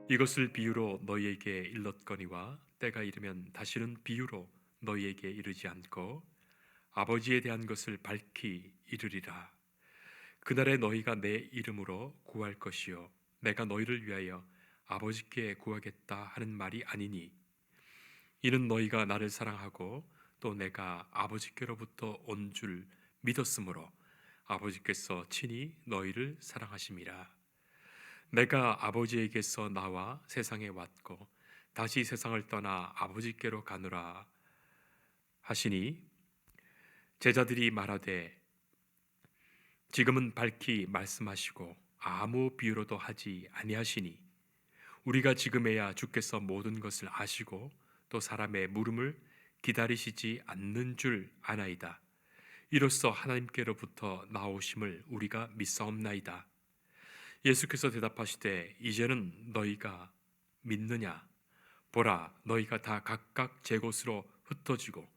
이것을 비유로 너희에게 일렀거니와 때가 이르면 다시는 비유로 너희에게 이르지 않고 아버지에 대한 것을 밝히 이르리라. 그날에 너희가 내 이름으로 구할 것이요 내가 너희를 위하여 아버지께 구하겠다 하는 말이 아니니, 이는 너희가 나를 사랑하고 또 내가 아버지께로부터 온 줄 믿었으므로 아버지께서 친히 너희를 사랑하심이라. 내가 아버지에게서 나와 세상에 왔고 다시 세상을 떠나 아버지께로 가노라 하시니, 제자들이 말하되 지금은 밝히 말씀하시고 아무 비유로도 하지 아니하시니 우리가 지금에야 주께서 모든 것을 아시고 또 사람의 물음을 기다리시지 않는 줄 아나이다. 이로써 하나님께로부터 나오심을 우리가 믿사옵나이다. 예수께서 대답하시되 이제는 너희가 믿느냐? 보라, 너희가 다 각각 제 곳으로 흩어지고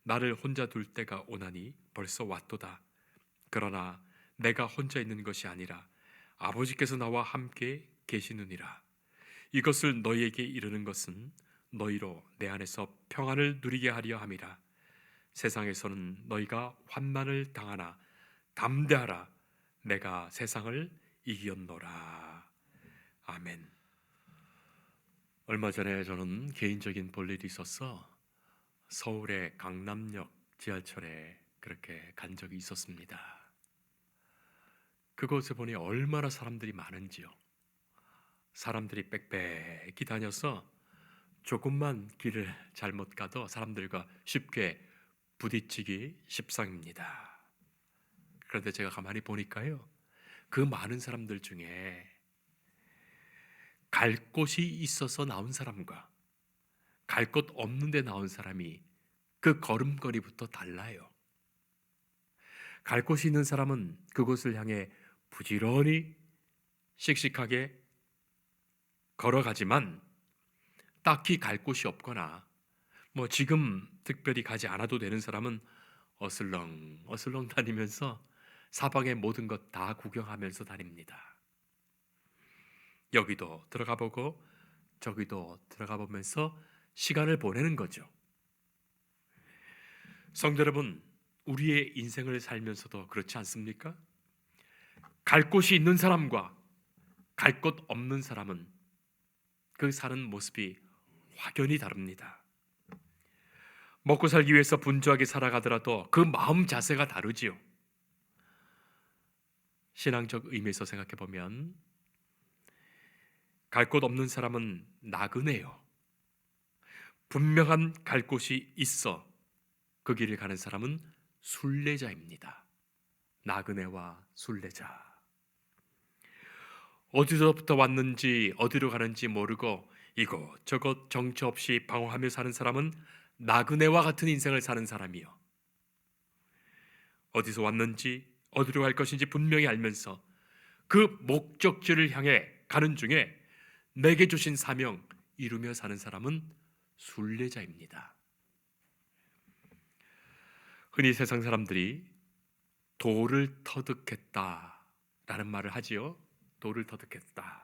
나를 혼자 둘 때가 오나니 벌써 왔도다. 그러나 내가 혼자 있는 것이 아니라 아버지께서 나와 함께 계시느니라. 이것을 너희에게 이르는 것은 너희로 내 안에서 평안을 누리게 하려 함이라. 세상에서는 너희가 환난을 당하나 담대하라. 내가 세상을 이겼노라. 아멘. 얼마 전에 저는 개인적인 볼일이 있어서 서울의 강남역 지하철에 그렇게 간 적이 있었습니다. 그곳에 보니 얼마나 사람들이 많은지요. 사람들이 빽빽히 다녀서 조금만 길을 잘못 가도 사람들과 쉽게 부딪히기 십상입니다. 그런데 제가 가만히 보니까요, 그 많은 사람들 중에 갈 곳이 있어서 나온 사람과 갈 곳 없는데 나온 사람이 그 걸음걸이부터 달라요. 갈 곳이 있는 사람은 그곳을 향해 부지런히 씩씩하게 걸어가지만 딱히 갈 곳이 없거나 지금 특별히 가지 않아도 되는 사람은 어슬렁 다니면서 사방의 모든 것 다 구경하면서 다닙니다. 여기도 들어가 보고 저기도 들어가 보면서 시간을 보내는 거죠. 성도 여러분, 우리의 인생을 살면서도 그렇지 않습니까? 갈 곳이 있는 사람과 갈 곳 없는 사람은 그 사는 모습이 확연히 다릅니다. 먹고 살기 위해서 분주하게 살아가더라도 그 마음 자세가 다르지요. 신앙적 의미에서 생각해 보면 갈 곳 없는 사람은 나그네요. 분명한 갈 곳이 있어 그 길을 가는 사람은 순례자입니다. 나그네와 순례자. 어디서부터 왔는지 어디로 가는지 모르고 이곳저곳 정처 없이 방황하며 사는 사람은 나그네와 같은 인생을 사는 사람이요. 어디서 왔는지 어디로 갈 것인지 분명히 알면서 그 목적지를 향해 가는 중에 내게 주신 사명 이루며 사는 사람은 순례자입니다. 흔히 세상 사람들이 도를 터득했다라는 말을 하지요. 도를 터득했다.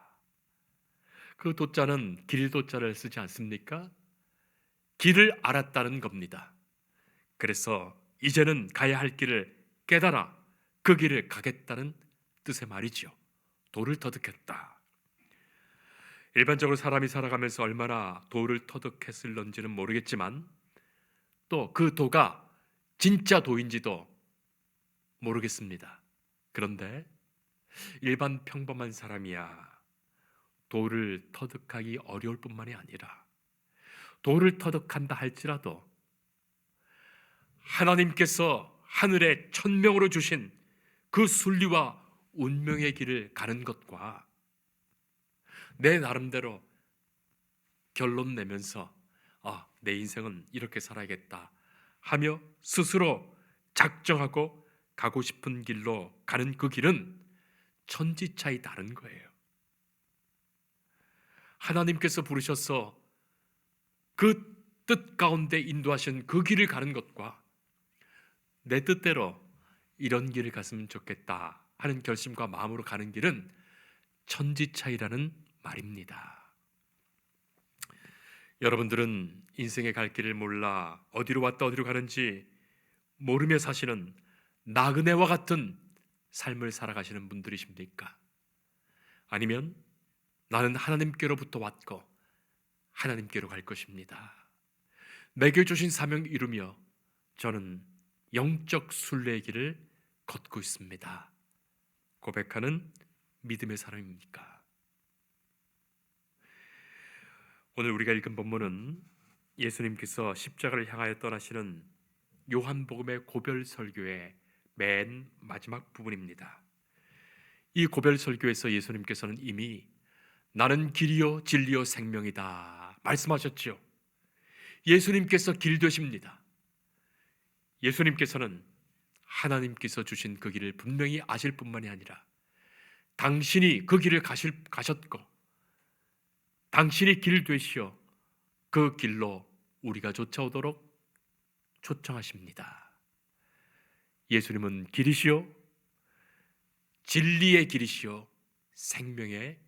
그 도자는 길도자를 쓰지 않습니까? 길을 알았다는 겁니다. 그래서 이제는 가야 할 길을 깨달아 그 길을 가겠다는 뜻의 말이지요. 도를 터득했다. 일반적으로 사람이 살아가면서 얼마나 도를 터득했을런지는 모르겠지만 또 그 도가 진짜 도인지도 모르겠습니다. 그런데 일반 평범한 사람이야 도를 터득하기 어려울 뿐만이 아니라 도를 터득한다 할지라도 하나님께서 하늘에 천명으로 주신 그 순리와 운명의 길을 가는 것과 내 나름대로 결론 내면서 내 인생은 이렇게 살아야겠다 하며 스스로 작정하고 가고 싶은 길로 가는 그 길은 천지차이 다른 거예요. 하나님께서 부르셔서 그 뜻 가운데 인도하신 그 길을 가는 것과 내 뜻대로 이런 길을 갔으면 좋겠다 하는 결심과 마음으로 가는 길은 천지차이라는 말입니다. 여러분들은 인생의 갈 길을 몰라 어디로 왔다 어디로 가는지 모르며 사시는 나그네와 같은 삶을 살아가시는 분들이십니까? 아니면 나는 하나님께로부터 왔고 하나님께로 갈 것입니다. 내게 주신 사명 이루며 저는 영적 순례의 길을 걷고 있습니다. 고백하는 믿음의 사람입니까? 오늘 우리가 읽은 본문은 예수님께서 십자가를 향하여 떠나시는 요한복음의 고별 설교의 맨 마지막 부분입니다. 이 고별 설교에서 예수님께서는 이미 나는 길이요 진리요 생명이다 말씀하셨지요. 예수님께서 길 되십니다. 예수님께서는 하나님께서 주신 그 길을 분명히 아실 뿐만이 아니라 당신이 그 길을 가셨고 당신이 길 되시어 그 길로 우리가 쫓아오도록 초청하십니다. 예수님은 길이시요 진리의 길이시요 생명의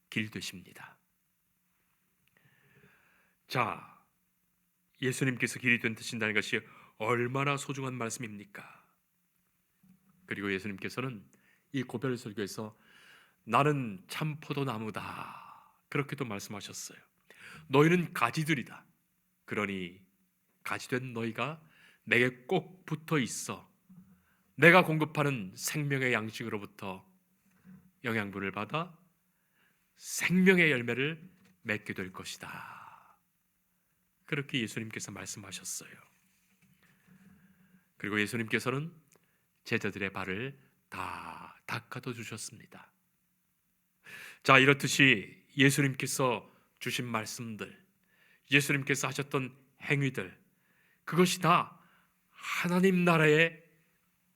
길 되십니다. 자, 예수님께서 길이 되신다는 것이 얼마나 소중한 말씀입니까? 그리고 예수님께서는 이 고별 설교에서 나는 참 포도나무다 그렇게도 말씀하셨어요. 너희는 가지들이다. 그러니 가지된 너희가 내게 꼭 붙어 있어 내가 공급하는 생명의 양식으로부터 영양분을 받아 생명의 열매를 맺게 될 것이다. 그렇게 예수님께서 말씀하셨어요. 그리고 예수님께서는 제자들의 발을 다 닦아도 주셨습니다. 자, 이렇듯이 예수님께서 주신 말씀들, 예수님께서 하셨던 행위들, 그것이 다 하나님 나라에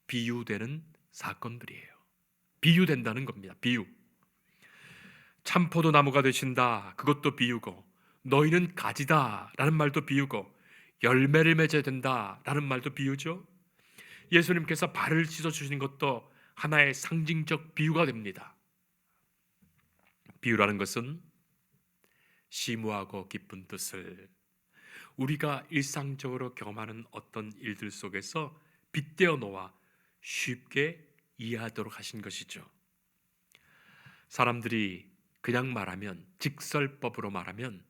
비유되는 사건들이에요. 비유된다는 겁니다. 비유. 참포도나무가 되신다, 그것도 비유고, 너희는 가지다 라는 말도 비유고, 열매를 맺어야 된다 라는 말도 비유죠. 예수님께서 발을 씻어주신 것도 하나의 상징적 비유가 됩니다. 비유라는 것은 심오하고 깊은 뜻을 우리가 일상적으로 경험하는 어떤 일들 속에서 빗대어 놓아 쉽게 이해하도록 하신 것이죠. 사람들이 그냥 말하면, 직설법으로 말하면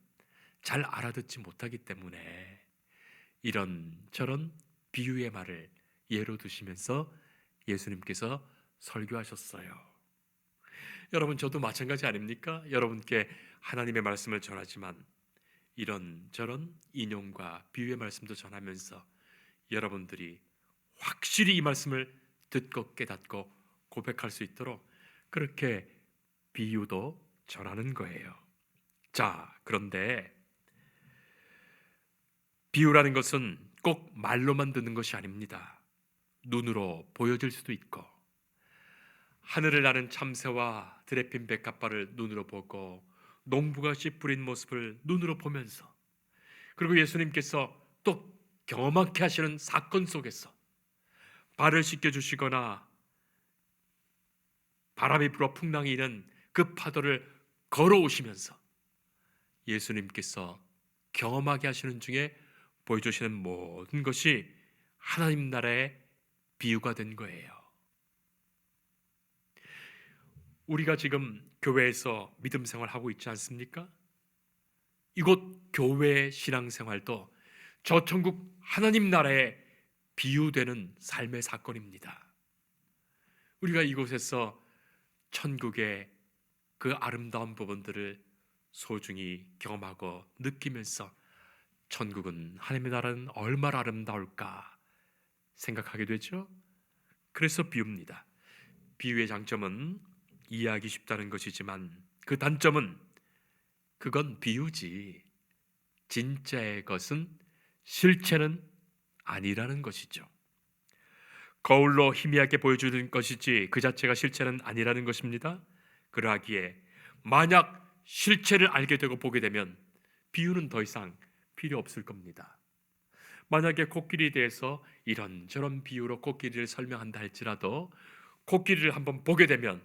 잘 알아듣지 못하기 때문에 이런저런 비유의 말을 예로 드시면서 예수님께서 설교하셨어요. 여러분, 저도 마찬가지 아닙니까? 여러분께 하나님의 말씀을 전하지만 이런저런 인용과 비유의 말씀도 전하면서 여러분들이 확실히 이 말씀을 듣고 깨닫고 고백할 수 있도록 그렇게 비유도 전하는 거예요. 자, 그런데 비유라는 것은 꼭 말로만 듣는 것이 아닙니다. 눈으로 보여질 수도 있고, 하늘을 나는 참새와 들에 핀 백합발을 눈으로 보고 농부가 씨 뿌린 모습을 눈으로 보면서, 그리고 예수님께서 또 경험하게 하시는 사건 속에서 발을 씻겨주시거나 바람이 불어 풍랑이 있는 그 파도를 걸어오시면서 예수님께서 경험하게 하시는 중에 보여주시는 모든 것이 하나님 나라의 비유가 된 거예요. 우리가 지금 교회에서 믿음 생활하고 있지 않습니까? 이곳 교회의 신앙생활도 저 천국 하나님 나라의 비유되는 삶의 사건입니다. 우리가 이곳에서 천국의 그 아름다운 부분들을 소중히 경험하고 느끼면서 천국은, 하나님의 나라는 얼마나 아름다울까 생각하게 되죠. 그래서 비유입니다. 비유의 장점은 이해하기 쉽다는 것이지만 그 단점은 그건 비유지 진짜의 것은 실체는 아니라는 것이죠. 거울로 희미하게 보여주는 것이지 그 자체가 실체는 아니라는 것입니다. 그러하기에 만약 실체를 알게 되고 보게 되면 비유는 더 이상 필요 없을 겁니다. 만약에 코끼리에 대해서 이런저런 비유로 코끼리를 설명한다 할지라도 코끼리를 한번 보게 되면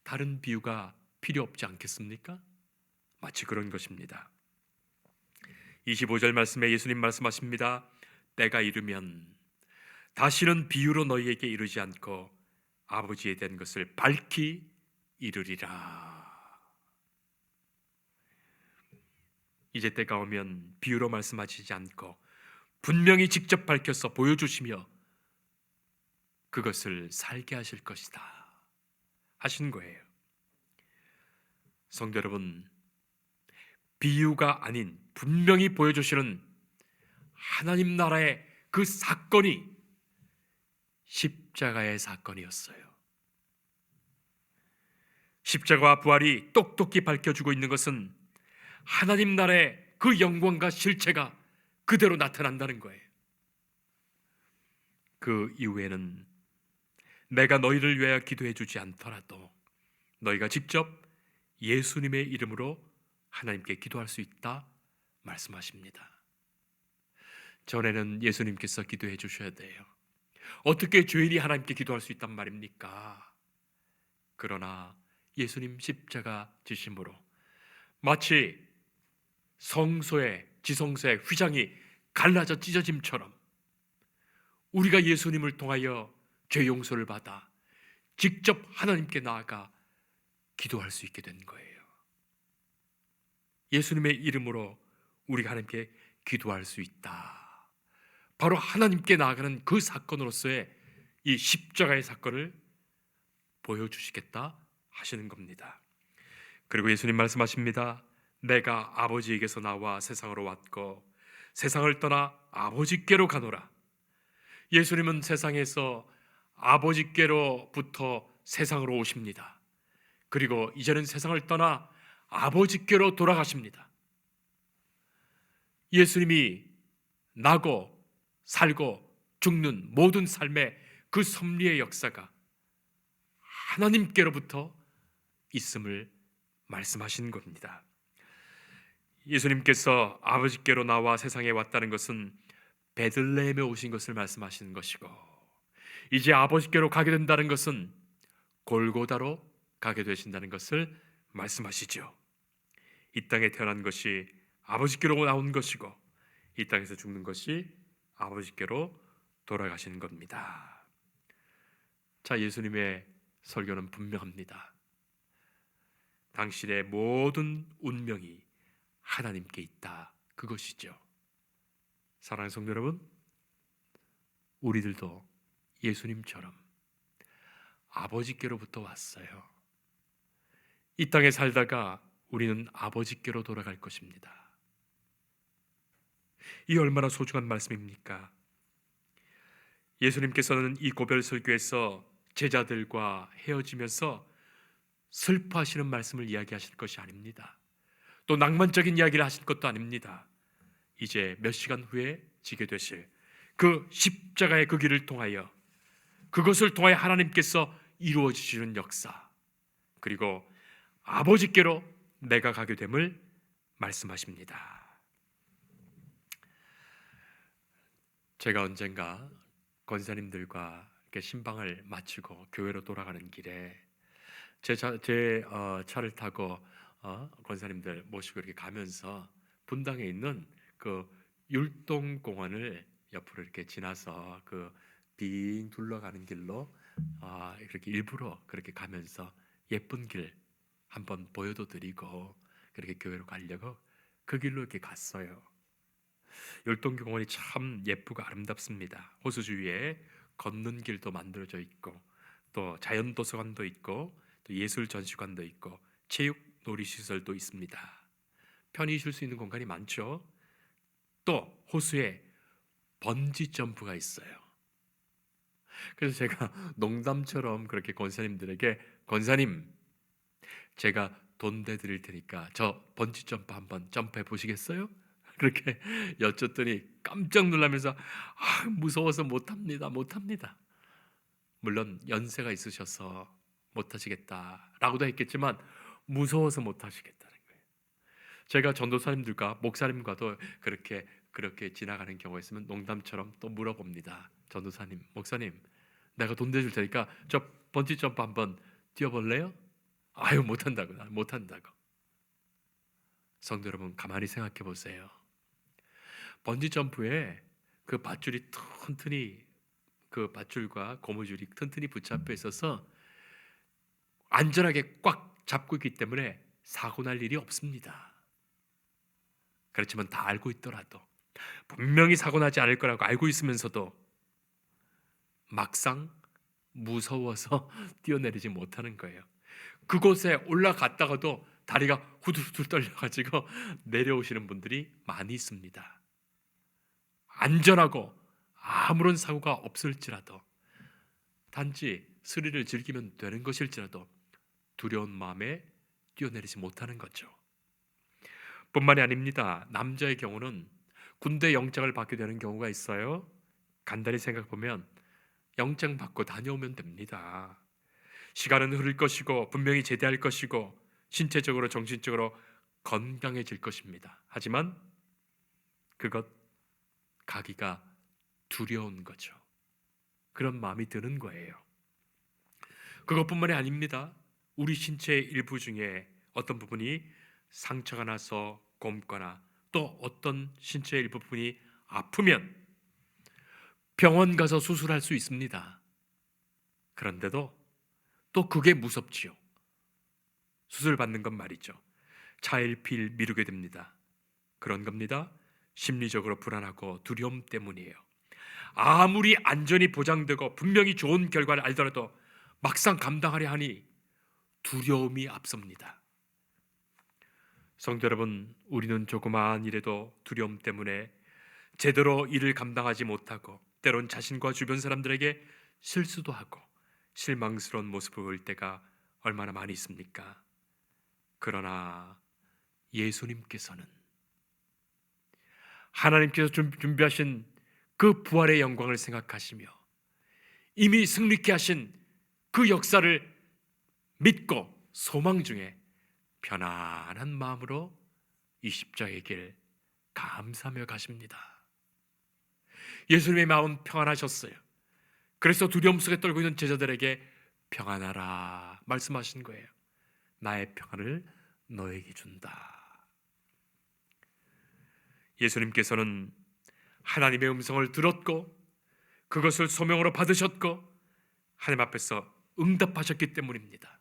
다른 비유가 필요 없지 않겠습니까? 마치 그런 것입니다. 25절 말씀에 예수님 말씀하십니다. 때가 이르면 다시는 비유로 너희에게 이르지 않고 아버지에 대한 것을 밝히 이르리라. 이제 때가 오면 비유로 말씀하시지 않고 분명히 직접 밝혀서 보여주시며 그것을 살게 하실 것이다 하신 거예요. 성도 여러분, 비유가 아닌 분명히 보여주시는 하나님 나라의 그 사건이 십자가의 사건이었어요. 십자가와 부활이 똑똑히 밝혀주고 있는 것은 하나님 나라의 그 영광과 실체가 그대로 나타난다는 거예요. 그 이후에는 내가 너희를 위하여 기도해 주지 않더라도 너희가 직접 예수님의 이름으로 하나님께 기도할 수 있다 말씀하십니다. 전에는 예수님께서 기도해 주셔야 돼요. 어떻게 죄인이 하나님께 기도할 수 있단 말입니까? 그러나 예수님 십자가 지심으로 마치 지성소의 휘장이 갈라져 찢어짐처럼 우리가 예수님을 통하여 죄 용서를 받아 직접 하나님께 나아가 기도할 수 있게 된 거예요. 예수님의 이름으로 우리가 하나님께 기도할 수 있다. 바로 하나님께 나아가는 그 사건으로서의 이 십자가의 사건을 보여주시겠다 하시는 겁니다. 그리고 예수님 말씀하십니다. 내가 아버지에게서 나와 세상으로 왔고 세상을 떠나 아버지께로 가노라. 예수님은 세상에서 아버지께로부터 세상으로 오십니다. 그리고 이제는 세상을 떠나 아버지께로 돌아가십니다. 예수님이 나고 살고 죽는 모든 삶의 그 섭리의 역사가 하나님께로부터 있음을 말씀하신 겁니다. 예수님께서 아버지께로 나와 세상에 왔다는 것은 베들레헴에 오신 것을 말씀하시는 것이고, 이제 아버지께로 가게 된다는 것은 골고다로 가게 되신다는 것을 말씀하시죠. 이 땅에 태어난 것이 아버지께로 나온 것이고 이 땅에서 죽는 것이 아버지께로 돌아가시는 겁니다. 자, 예수님의 설교는 분명합니다. 당신의 모든 운명이 하나님께 있다, 그것이죠. 사랑하는 성도 여러분, 우리들도 예수님처럼 아버지께로부터 왔어요. 이 땅에 살다가 우리는 아버지께로 돌아갈 것입니다. 이 얼마나 소중한 말씀입니까? 예수님께서는 이 고별 설교에서 제자들과 헤어지면서 슬퍼하시는 말씀을 이야기하실 것이 아닙니다. 또 낭만적인 이야기를 하실 것도 아닙니다. 이제 몇 시간 후에 지게 되실 그 십자가의 그 길을 통하여, 그것을 통하여 하나님께서 이루어지시는 역사, 그리고 아버지께로 내가 가게 됨을 말씀하십니다. 제가 언젠가 권사님들과 이렇게 신방을 마치고 교회로 돌아가는 길에 제 차를 타고 권사님들 모시고 이렇게 가면서 분당에 있는 그 율동공원을 옆으로 이렇게 지나서 그 빙 둘러가는 길로 이렇게 일부러 그렇게 가면서 예쁜 길 한번 보여도 드리고 그렇게 교회로 가려고 그 길로 이렇게 갔어요. 율동공원이 참 예쁘고 아름답습니다. 호수 주위에 걷는 길도 만들어져 있고 또 자연 도서관도 있고 또 예술 전시관도 있고 체육 놀이시설도 있습니다. 편히 쉴 수 있는 공간이 많죠. 또 호수에 번지 점프가 있어요. 그래서 제가 농담처럼 그렇게 권사님들에게, 권사님, 제가 돈 대드릴 테니까 저 번지 점프 한번 점프해 보시겠어요? 그렇게 여쭸더니 깜짝 놀라면서 무서워서 못합니다. 물론 연세가 있으셔서 못하시겠다라고도 했겠지만 무서워서 못하시겠다는 거예요. 제가 전도사님들과 목사님과도 그렇게 지나가는 경우가 있으면 농담처럼 또 물어봅니다. 전도사님, 목사님, 내가 돈 대줄 테니까 저 번지 점프 한번 뛰어볼래요? 아유, 못한다고. 성도 여러분, 가만히 생각해 보세요. 번지 점프에 그 밧줄이 튼튼히 그 밧줄과 고무줄이 튼튼히 붙잡혀 있어서 안전하게 꽉 잡고 있기 때문에 사고 날 일이 없습니다. 그렇지만 다 알고 있더라도 분명히 사고 나지 않을 거라고 알고 있으면서도 막상 무서워서 뛰어내리지 못하는 거예요. 그곳에 올라갔다가도 다리가 후들후들 떨려가지고 내려오시는 분들이 많이 있습니다. 안전하고 아무런 사고가 없을지라도 단지 스릴을 즐기면 되는 것일지라도 두려운 마음에 뛰어내리지 못하는 거죠. 뿐만이 아닙니다. 남자의 경우는 군대 영장을 받게 되는 경우가 있어요. 간단히 생각해보면 영장 받고 다녀오면 됩니다. 시간은 흐를 것이고 분명히 제대할 것이고 신체적으로 정신적으로 건강해질 것입니다. 하지만 그것 가기가 두려운 거죠. 그런 마음이 드는 거예요. 그것뿐만이 아닙니다. 우리 신체의 일부 중에 어떤 부분이 상처가 나서 곪거나 또 어떤 신체의 일부 부분이 아프면 병원 가서 수술할 수 있습니다. 그런데도 또 그게 무섭지요. 수술 받는 건 말이죠. 차일피일 미루게 됩니다. 그런 겁니다. 심리적으로 불안하고 두려움 때문이에요. 아무리 안전이 보장되고 분명히 좋은 결과를 알더라도 막상 감당하려 하니 두려움이 앞섭니다. 성도 여러분, 우리는 조그마한 일에도 두려움 때문에 제대로 일을 감당하지 못하고 때론 자신과 주변 사람들에게 실수도 하고 실망스러운 모습을 보일 때가 얼마나 많이 있습니까? 그러나 예수님께서는 하나님께서 준비하신 그 부활의 영광을 생각하시며 이미 승리케 하신 그 역사를 믿고 소망 중에 편안한 마음으로 이 십자가의 길 감사하며 가십니다. 예수님의 마음은 평안하셨어요. 그래서 두려움 속에 떨고 있는 제자들에게 평안하라 말씀하신 거예요. 나의 평안을 너에게 준다. 예수님께서는 하나님의 음성을 들었고 그것을 소명으로 받으셨고 하나님 앞에서 응답하셨기 때문입니다.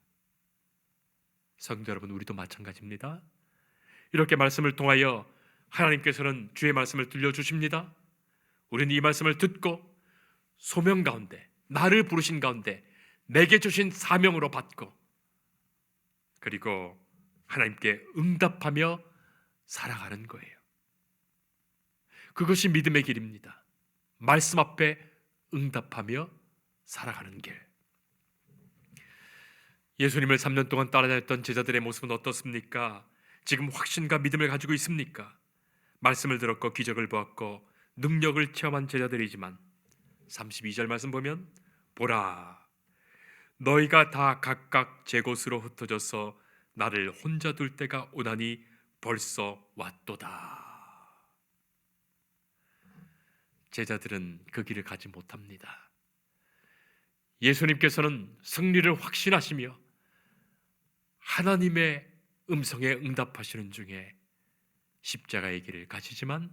성도 여러분, 우리도 마찬가지입니다. 이렇게 말씀을 통하여 하나님께서는 주의 말씀을 들려주십니다. 우리는 이 말씀을 듣고 소명 가운데 나를 부르신 가운데 내게 주신 사명으로 받고 그리고 하나님께 응답하며 살아가는 거예요. 그것이 믿음의 길입니다. 말씀 앞에 응답하며 살아가는 길. 예수님을 3년 동안 따라다녔던 제자들의 모습은 어떻습니까? 지금 확신과 믿음을 가지고 있습니까? 말씀을 들었고 기적을 보았고 능력을 체험한 제자들이지만 32절 말씀 보면 보라, 너희가 다 각각 제 곳으로 흩어져서 나를 혼자 둘 때가 오나니 벌써 왔도다. 제자들은 그 길을 가지 못합니다. 예수님께서는 승리를 확신하시며 하나님의 음성에 응답하시는 중에 십자가의 길을 가시지만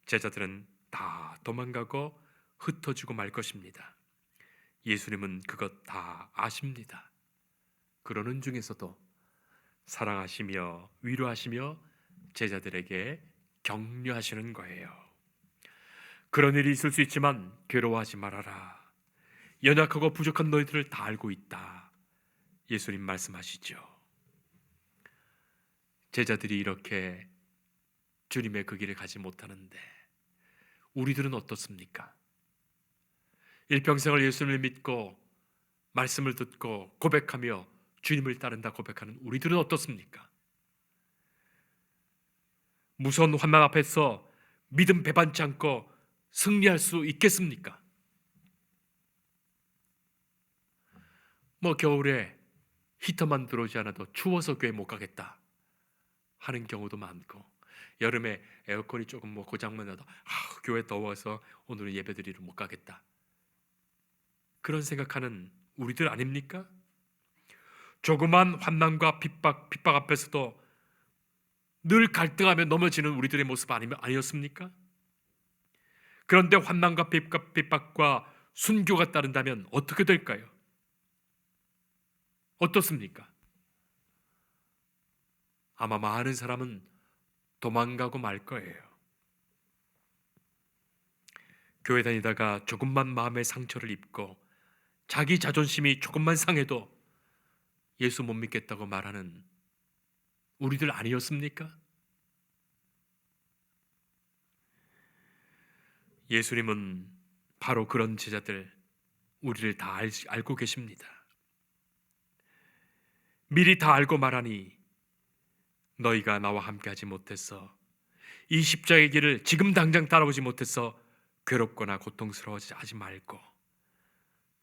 제자들은 다 도망가고 흩어지고 말 것입니다. 예수님은 그것 다 아십니다. 그러는 중에서도 사랑하시며 위로하시며 제자들에게 격려하시는 거예요. 그런 일이 있을 수 있지만 괴로워하지 말아라. 연약하고 부족한 너희들을 다 알고 있다. 예수님 말씀하시죠. 제자들이 이렇게 주님의 그 길을 가지 못하는데 우리들은 어떻습니까? 일평생을 예수님을 믿고 말씀을 듣고 고백하며 주님을 따른다 고백하는 우리들은 어떻습니까? 무서운 환난 앞에서 믿음 배반치 않고 승리할 수 있겠습니까? 겨울에 히터만 들어오지 않아도 추워서 교회 못 가겠다 하는 경우도 많고 여름에 에어컨이 조금 고장만 나도 교회 더워서 오늘은 예배드리러 못 가겠다 그런 생각하는 우리들 아닙니까? 조그만 환난과 핍박 앞에서도 늘 갈등하며 넘어지는 우리들의 모습 아니었습니까? 그런데 환난과 핍박과 순교가 따른다면 어떻게 될까요? 어떻습니까? 아마 많은 사람은 도망가고 말 거예요. 교회 다니다가 조금만 마음의 상처를 입고 자기 자존심이 조금만 상해도 예수 못 믿겠다고 말하는 우리들 아니었습니까? 예수님은 바로 그런 제자들, 우리를 다 알고 계십니다. 미리 다 알고 말하니 너희가 나와 함께하지 못해서, 이 십자가의 길을 지금 당장 따라오지 못해서 괴롭거나 고통스러워하지 말고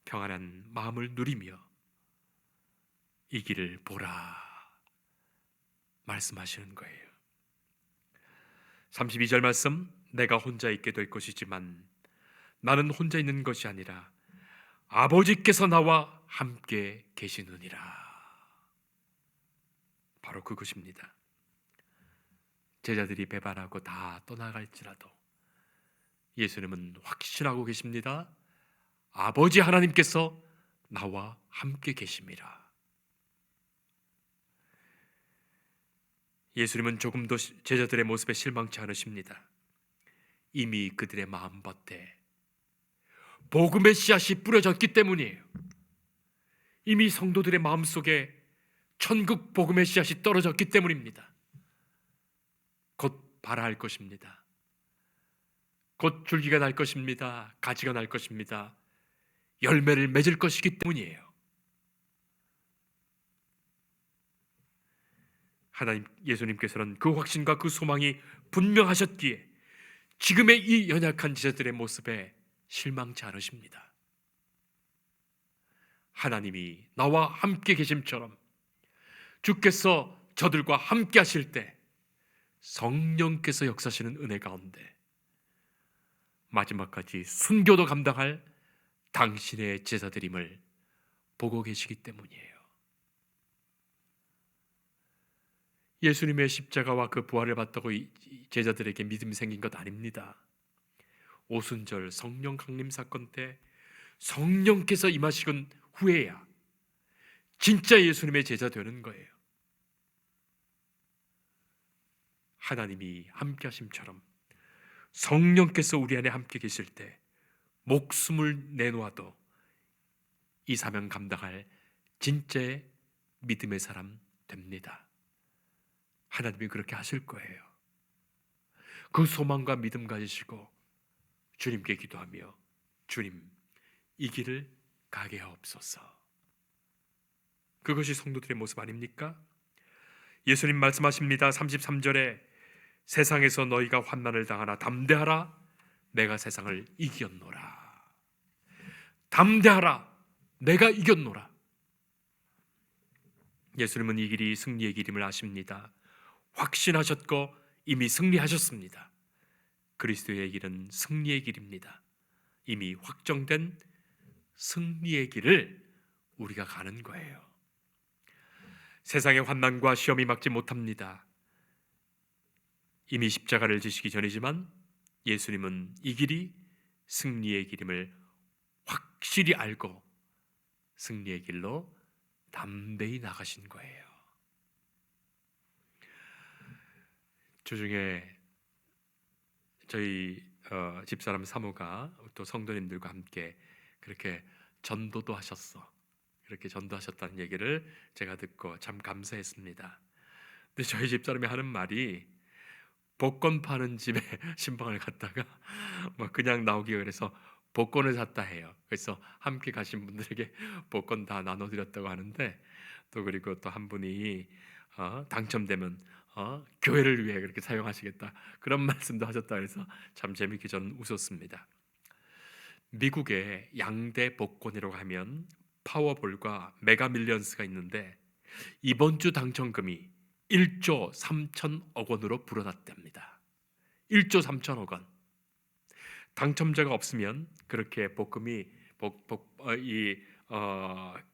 평안한 마음을 누리며 이 길을 보라 말씀하시는 거예요. 32절 말씀, 내가 혼자 있게 될 것이지만 나는 혼자 있는 것이 아니라 아버지께서 나와 함께 계시느니라. 바로 그것입니다. 제자들이 배반하고 다 떠나갈지라도 예수님은 확신하고 계십니다. 아버지 하나님께서 나와 함께 계심이라. 예수님은 조금도 제자들의 모습에 실망치 않으십니다. 이미 그들의 마음밭에 복음의 씨앗이 뿌려졌기 때문이에요. 이미 성도들의 마음속에 천국 복음의 씨앗이 떨어졌기 때문입니다. 곧 발할 것입니다. 곧 줄기가 날 것입니다. 가지가 날 것입니다. 열매를 맺을 것이기 때문이에요. 하나님, 예수님께서는 그 확신과 그 소망이 분명하셨기에 지금의 이 연약한 제자들의 모습에 실망치 않으십니다. 하나님이 나와 함께 계심처럼 주께서 저들과 함께 하실 때 성령께서 역사하시는 은혜 가운데 마지막까지 순교도 감당할 당신의 제자들임을 보고 계시기 때문이에요. 예수님의 십자가와 그 부활을 받다고 제자들에게 믿음이 생긴 것 아닙니다. 오순절 성령 강림 사건 때 성령께서 임하시건 후에야 진짜 예수님의 제자 되는 거예요. 하나님이 함께 하심처럼 성령께서 우리 안에 함께 계실 때 목숨을 내놓아도 이 사명 감당할 진짜의 믿음의 사람 됩니다. 하나님이 그렇게 하실 거예요. 그 소망과 믿음 가지시고 주님께 기도하며 주님, 이 길을 가게 하옵소서. 그것이 성도들의 모습 아닙니까? 예수님 말씀하십니다. 33절에 세상에서 너희가 환난을 당하나 담대하라, 내가 세상을 이겼노라. 담대하라, 내가 이겼노라. 예수님은 이 길이 승리의 길임을 아십니다. 확신하셨고 이미 승리하셨습니다. 그리스도의 길은 승리의 길입니다. 이미 확정된 승리의 길을 우리가 가는 거예요. 세상의 환난과 시험이 막지 못합니다. 이미 십자가를 지시기 전이지만 예수님은 이 길이 승리의 길임을 확실히 알고 승리의 길로 담대히 나가신 거예요. 주중에 저희 집사람 사모가 또 성도님들과 함께 그렇게 전도도 하셨어. 그렇게 전도하셨다는 얘기를 제가 듣고 참 감사했습니다. 근데 저희 집사람이 하는 말이 복권 파는 집에 신방을 갔다가 뭐 그냥 나오기가 그래서 복권을 샀다 해요. 그래서 함께 가신 분들에게 복권 다 나눠드렸다고 하는데, 또 그리고 또 한 분이 당첨되면 교회를 위해 그렇게 사용하시겠다 그런 말씀도 하셨다 그래서 참 재밌게 저는 웃었습니다. 미국의 양대 복권이라고 하면 파워볼과 메가밀리언스가 있는데 이번 주 당첨금이 1조 3천억 원으로 불어났답니다. 1조 3천억 원. 당첨자가 없으면 그렇게 복금이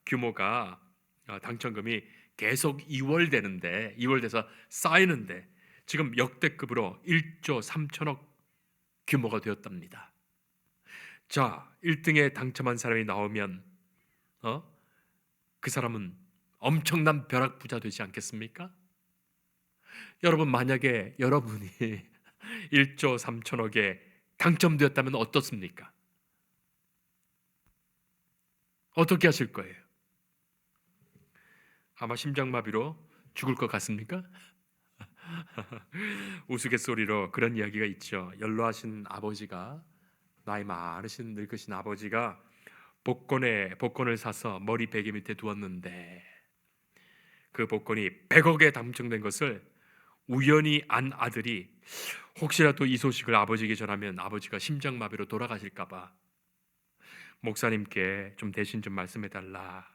규모가 당첨금이 계속 이월돼서 쌓이는데 지금 역대급으로 1조 3천억 규모가 되었답니다. 자, 1등에 당첨한 사람이 나오면 그 사람은 엄청난 벼락부자 되지 않겠습니까? 여러분, 만약에 여러분이 1조 3천억에 당첨되었다면 어떻습니까? 어떻게 하실 거예요? 아마 심장마비로 죽을 것 같습니까? 우스갯소리로 그런 이야기가 있죠. 연로하신 아버지가, 나이 많으신 늙으신 아버지가 복권을 사서 머리 베개 밑에 두었는데 그 복권이 100억에 당첨된 것을 우연히 안 아들이 혹시라도 이 소식을 아버지에게 전하면 아버지가 심장마비로 돌아가실까 봐 목사님께 좀 대신 좀 말씀해 달라,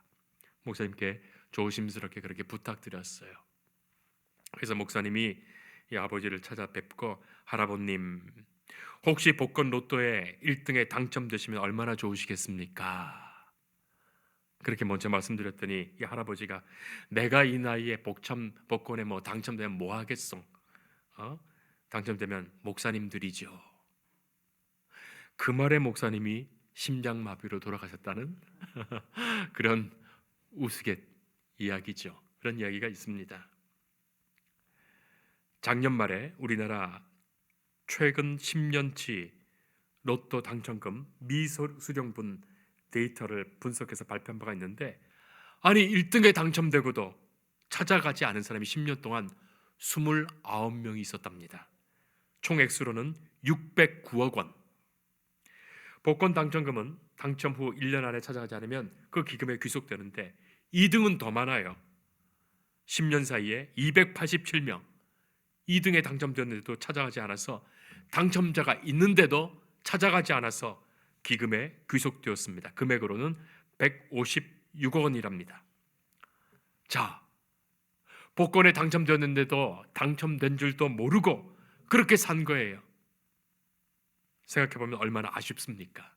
목사님께 조심스럽게 그렇게 부탁드렸어요. 그래서 목사님이 이 아버지를 찾아뵙고, 할아버님, 혹시 복권 로또에 1등에 당첨되시면 얼마나 좋으시겠습니까? 그렇게 먼저 말씀드렸더니 이 할아버지가, 내가 이 나이에 복권에 뭐 당첨되면 뭐 하겠어? 당첨되면 목사님들이죠. 그 말에 목사님이 심장마비로 돌아가셨다는 그런 우스갯 이야기죠. 그런 이야기가 있습니다. 작년 말에 우리나라 최근 10년치 로또 당첨금 미수령분 데이터를 분석해서 발표한 바가 있는데, 아니 1등에 당첨되고도 찾아가지 않은 사람이 10년 동안 29명이 있었답니다. 총 액수로는 609억 원. 복권 당첨금은 당첨 후 1년 안에 찾아가지 않으면 그 기금에 귀속되는데 2등은 더 많아요. 10년 사이에 287명 2등에 당첨되었는데도 찾아가지 않아서, 당첨자가 있는데도 찾아가지 않아서 기금에 귀속되었습니다. 금액으로는 156억 원이랍니다. 자, 복권에 당첨되었는데도 당첨된 줄도 모르고 그렇게 산 거예요. 생각해보면 얼마나 아쉽습니까?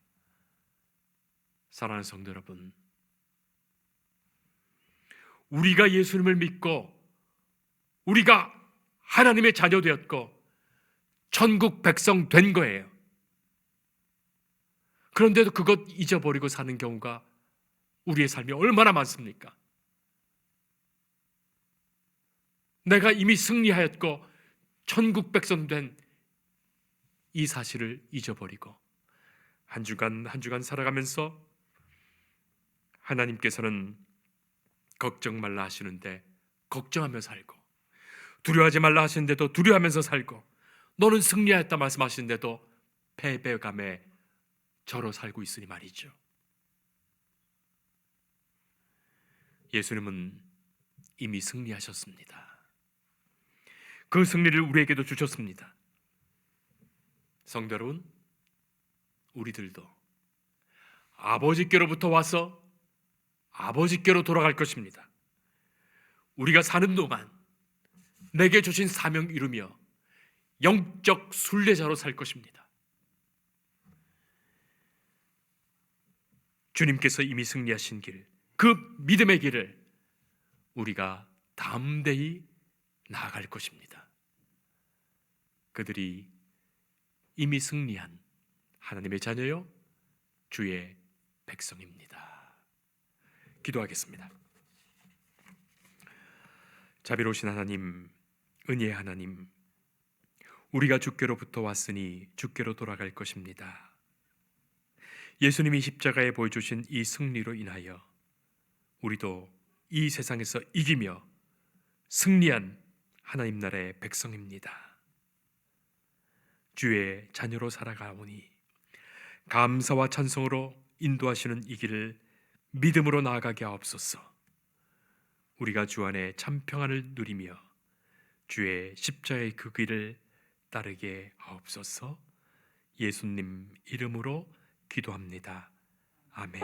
사랑하는 성도 여러분, 우리가 예수님을 믿고 우리가 하나님의 자녀 되었고 천국 백성 된 거예요. 그런데도 그것 잊어버리고 사는 경우가 우리의 삶이 얼마나 많습니까? 내가 이미 승리하였고 천국 백성 된 이 사실을 잊어버리고 한 주간 한 주간 살아가면서 하나님께서는 걱정 말라 하시는데 걱정하며 살고, 두려워하지 말라 하시는데도 두려워하면서 살고, 너는 승리하였다 말씀하시는데도 패배감에 절어 살고 있으니 말이죠. 예수님은 이미 승리하셨습니다. 그 승리를 우리에게도 주셨습니다. 성도 여러분, 우리들도 아버지께로부터 와서 아버지께로 돌아갈 것입니다. 우리가 사는 동안 내게 주신 사명 이루며 영적 순례자로 살 것입니다. 주님께서 이미 승리하신 길, 그 믿음의 길을 우리가 담대히 나아갈 것입니다. 그들이 이미 승리한 하나님의 자녀요, 주의 백성입니다. 기도하겠습니다. 자비로우신 하나님, 은혜의 하나님, 우리가 주께로부터 왔으니 주께로 돌아갈 것입니다. 예수님이 십자가에 보여주신 이 승리로 인하여 우리도 이 세상에서 이기며 승리한 하나님 나라의 백성입니다. 주의 자녀로 살아가오니 감사와 찬송으로 인도하시는 이 길을 믿음으로 나아가게 하옵소서. 우리가 주 안에 참 평안을 누리며 주의 십자가의 그 길을 따르게 하옵소서. 예수님 이름으로 기도합니다. 아멘.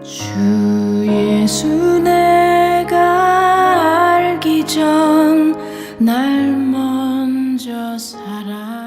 주 예수 내가 알기 전 날 먼저 사랑